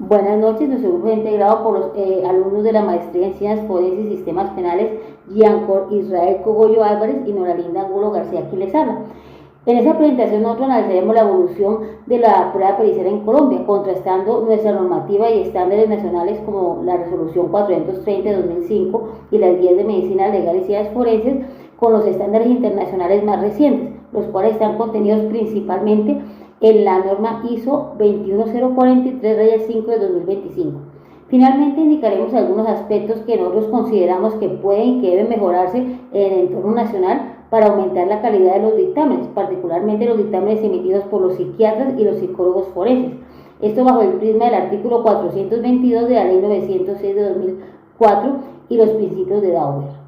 Buenas noches, nuestro grupo es integrado por los alumnos de la Maestría en Ciencias Forenses y Sistemas Penales, Giancor Israel Cogollo Álvarez y Noralinda Angulo García, quien les habla. En esta presentación nosotros analizaremos la evolución de la prueba pericial en Colombia, contrastando nuestra normativa y estándares nacionales como la Resolución 430 de 2005 y las guías de medicina legal y ciencias forenses con los estándares internacionales más recientes, los cuales están contenidos principalmente en la norma ISO 21043-5 de 2025. Finalmente indicaremos algunos aspectos que nosotros consideramos que pueden y que deben mejorarse en el entorno nacional para aumentar la calidad de los dictámenes, particularmente los dictámenes emitidos por los psiquiatras y los psicólogos forenses. Esto bajo el prisma del artículo 422 de la Ley 906 de 2004 y los principios de Dauber.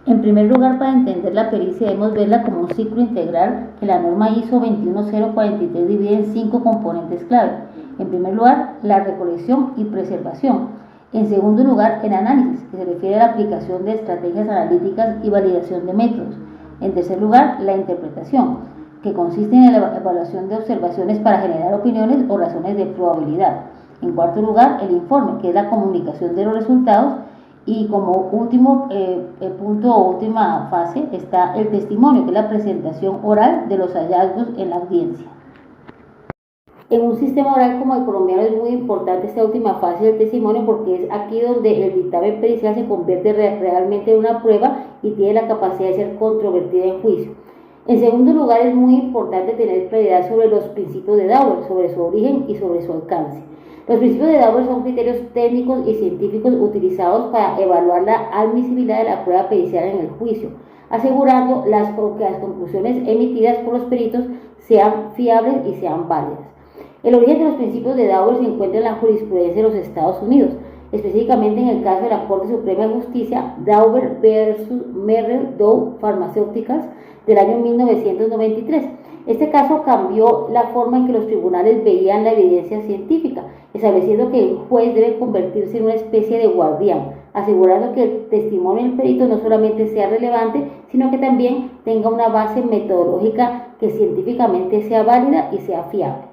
En primer lugar, para entender la pericia debemos verla como un ciclo integral que la norma ISO 21043 divide en 5 componentes clave. En primer lugar, la recolección y preservación. En segundo lugar, el análisis, que se refiere a la aplicación de estrategias analíticas y validación de métodos. En tercer lugar, la interpretación, que consiste en la evaluación de observaciones para generar opiniones o razones de probabilidad. En cuarto lugar, el informe, que es la comunicación de los resultados. Y como último punto o última fase está el testimonio, que es la presentación oral de los hallazgos en la audiencia. En un sistema oral como el colombiano es muy importante esta última fase del testimonio porque es aquí donde el dictamen pericial se convierte realmente en una prueba y tiene la capacidad de ser controvertida en juicio. En segundo lugar, es muy importante tener claridad sobre los principios de Dauber, sobre su origen y sobre su alcance. Los principios de Dauber son criterios técnicos y científicos utilizados para evaluar la admisibilidad de la prueba pericial en el juicio, asegurando que las conclusiones emitidas por los peritos sean fiables y sean válidas. El origen de los principios de Dauber se encuentra en la jurisprudencia de los Estados Unidos, específicamente en el caso de la Corte Suprema de Justicia Dauber versus Merrell Dow Pharmaceuticals del año 1993. Este caso cambió la forma en que los tribunales veían la evidencia científica, estableciendo que el juez debe convertirse en una especie de guardián, asegurando que el testimonio del perito no solamente sea relevante, sino que también tenga una base metodológica que científicamente sea válida y sea fiable.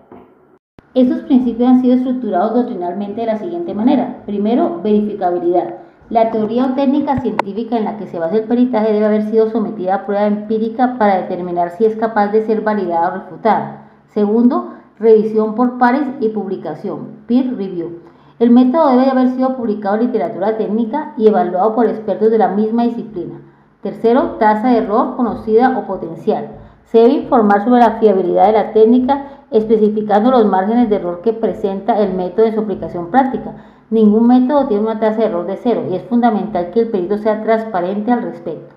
Estos principios han sido estructurados doctrinalmente de la siguiente manera. Primero, verificabilidad. La teoría o técnica científica en la que se basa el peritaje debe haber sido sometida a prueba empírica para determinar si es capaz de ser validada o refutada. Segundo, revisión por pares y publicación, peer review. El método debe haber sido publicado en literatura técnica y evaluado por expertos de la misma disciplina. Tercero, tasa de error conocida o potencial. Se debe informar sobre la fiabilidad de la técnica, especificando los márgenes de error que presenta el método en su aplicación práctica. Ningún método tiene una tasa de error de cero y es fundamental que el perito sea transparente al respecto.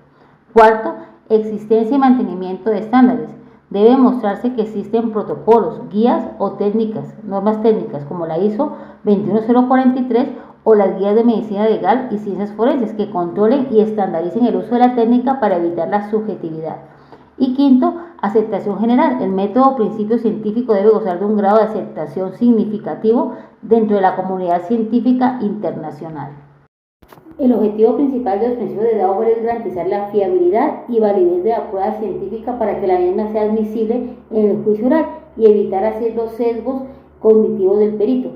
Cuarto, existencia y mantenimiento de estándares. Debe demostrarse que existen protocolos, guías o técnicas, normas técnicas como la ISO 21043 o las guías de medicina legal y ciencias forenses que controlen y estandaricen el uso de la técnica para evitar la subjetividad. Y quinto, aceptación general. El método o principio científico debe gozar de un grado de aceptación significativo dentro de la comunidad científica internacional. El objetivo principal de los principios de Dauber es garantizar la fiabilidad y validez de la prueba científica para que la misma sea admisible en el juicio oral y evitar así los sesgos cognitivos del perito.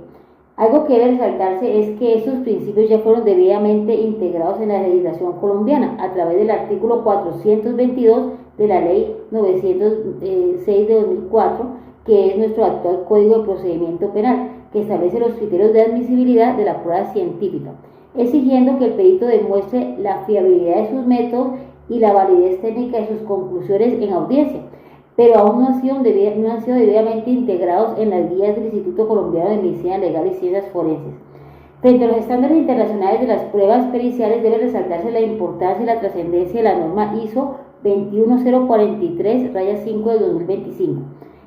Algo que debe resaltarse es que estos principios ya fueron debidamente integrados en la legislación colombiana a través del artículo 422 de la Ley 906 de 2004, que es nuestro actual Código de Procedimiento Penal, que establece los criterios de admisibilidad de la prueba científica, exigiendo que el perito demuestre la fiabilidad de sus métodos y la validez técnica de sus conclusiones en audiencia, pero aún no han sido debidamente integrados en las guías del Instituto Colombiano de Medicina Legal y Ciencias Forenses. Frente a los estándares internacionales de las pruebas periciales debe resaltarse la importancia y la trascendencia de la norma ISO 21043-5 de 2025.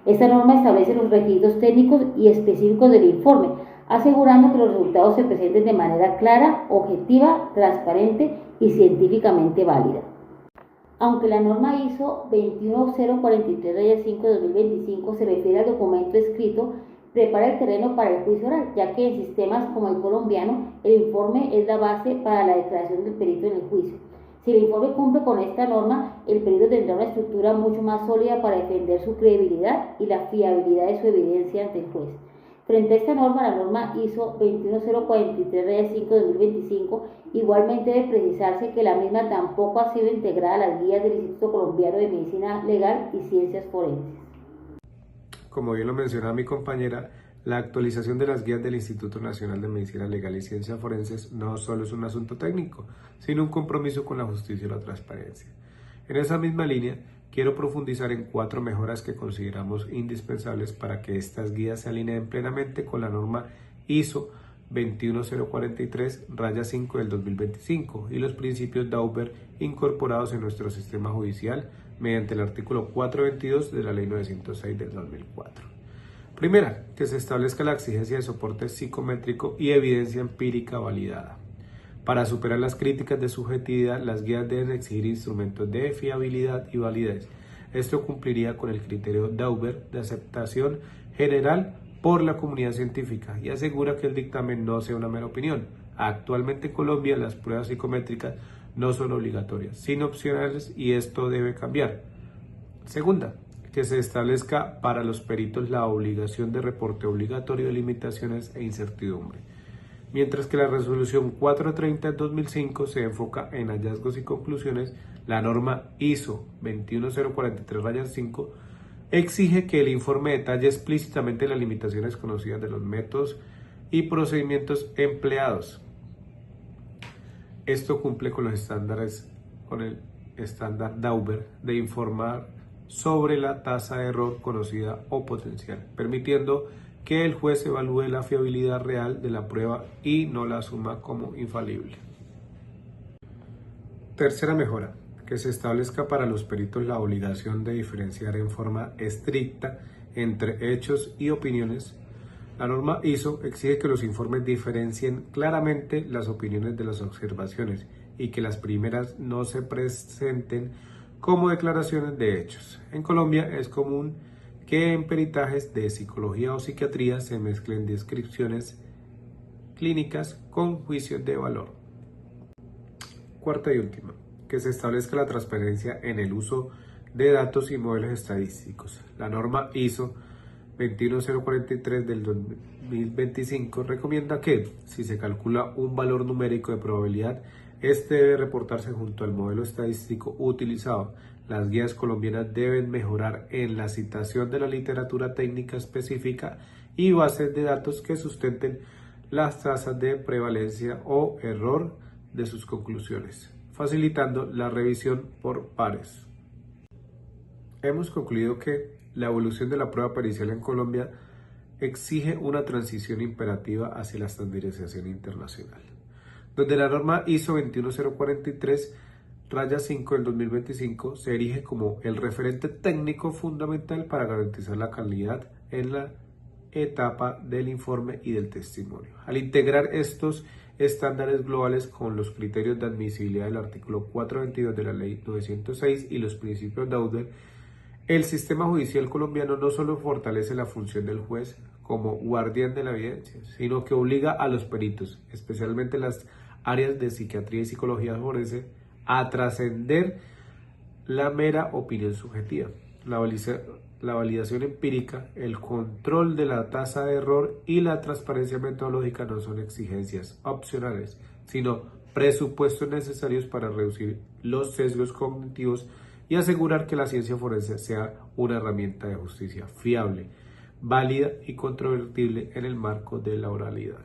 Esta norma establece los requisitos técnicos y específicos del informe, asegurando que los resultados se presenten de manera clara, objetiva, transparente y científicamente válida. Aunque la norma ISO 21043-5 de 2025 se refiere al documento escrito, prepara el terreno para el juicio oral, ya que en sistemas como el colombiano, el informe es la base para la declaración del perito en el juicio. Si el informe cumple con esta norma, el perito tendrá una estructura mucho más sólida para defender su credibilidad y la fiabilidad de su evidencia ante el juez. Frente a esta norma, la norma ISO 21043-5-2025, igualmente debe precisarse que la misma tampoco ha sido integrada a las guías del Instituto Colombiano de Medicina Legal y Ciencias Forenses. Como bien lo mencionaba mi compañera, la actualización de las guías del Instituto Nacional de Medicina Legal y Ciencias Forenses no solo es un asunto técnico, sino un compromiso con la justicia y la transparencia. En esa misma línea, quiero profundizar en 4 mejoras que consideramos indispensables para que estas guías se alineen plenamente con la norma ISO 21043-5 del 2025 y los principios Dauber incorporados en nuestro sistema judicial mediante el artículo 422 de la Ley 906 del 2004. Primera, que se establezca la exigencia de soporte psicométrico y evidencia empírica validada. Para superar las críticas de subjetividad, las guías deben exigir instrumentos de fiabilidad y validez. Esto cumpliría con el criterio Dauber de aceptación general por la comunidad científica y asegura que el dictamen no sea una mera opinión. Actualmente en Colombia las pruebas psicométricas no son obligatorias, sino opcionales, y esto debe cambiar. Segunda, que se establezca para los peritos la obligación de reporte obligatorio de limitaciones e incertidumbre. Mientras que la resolución 430 de 2005 se enfoca en hallazgos y conclusiones, la norma ISO 21043-5 exige que el informe detalle explícitamente las limitaciones conocidas de los métodos y procedimientos empleados. Esto cumple con el estándar Dauber de informar sobre la tasa de error conocida o potencial, permitiendo que el juez evalúe la fiabilidad real de la prueba y no la asuma como infalible. Tercera mejora, que se establezca para los peritos la obligación de diferenciar en forma estricta entre hechos y opiniones. La norma ISO exige que los informes diferencien claramente las opiniones de las observaciones y que las primeras no se presenten como declaraciones de hechos. En Colombia es común que en peritajes de psicología o psiquiatría se mezclen descripciones clínicas con juicios de valor. Cuarta y última, que se establezca la transparencia en el uso de datos y modelos estadísticos. La norma ISO 21043 del 2025 recomienda que, si se calcula un valor numérico de probabilidad, este debe reportarse junto al modelo estadístico utilizado. Las guías colombianas deben mejorar en la citación de la literatura técnica específica y bases de datos que sustenten las tasas de prevalencia o error de sus conclusiones, facilitando la revisión por pares. Hemos concluido que la evolución de la prueba pericial en Colombia exige una transición imperativa hacia la estandarización internacional, donde la norma ISO 21043-5 del 2025 se erige como el referente técnico fundamental para garantizar la calidad en la etapa del informe y del testimonio. Al integrar estos estándares globales con los criterios de admisibilidad del artículo 422 de la Ley 906 y los principios Dauber, el sistema judicial colombiano no solo fortalece la función del juez como guardián de la evidencia, sino que obliga a los peritos, especialmente las áreas de psiquiatría y psicología forense, a trascender la mera opinión subjetiva. La validación empírica, el control de la tasa de error y la transparencia metodológica no son exigencias opcionales, sino presupuestos necesarios para reducir los sesgos cognitivos y asegurar que la ciencia forense sea una herramienta de justicia fiable, válida y controvertible en el marco de la oralidad.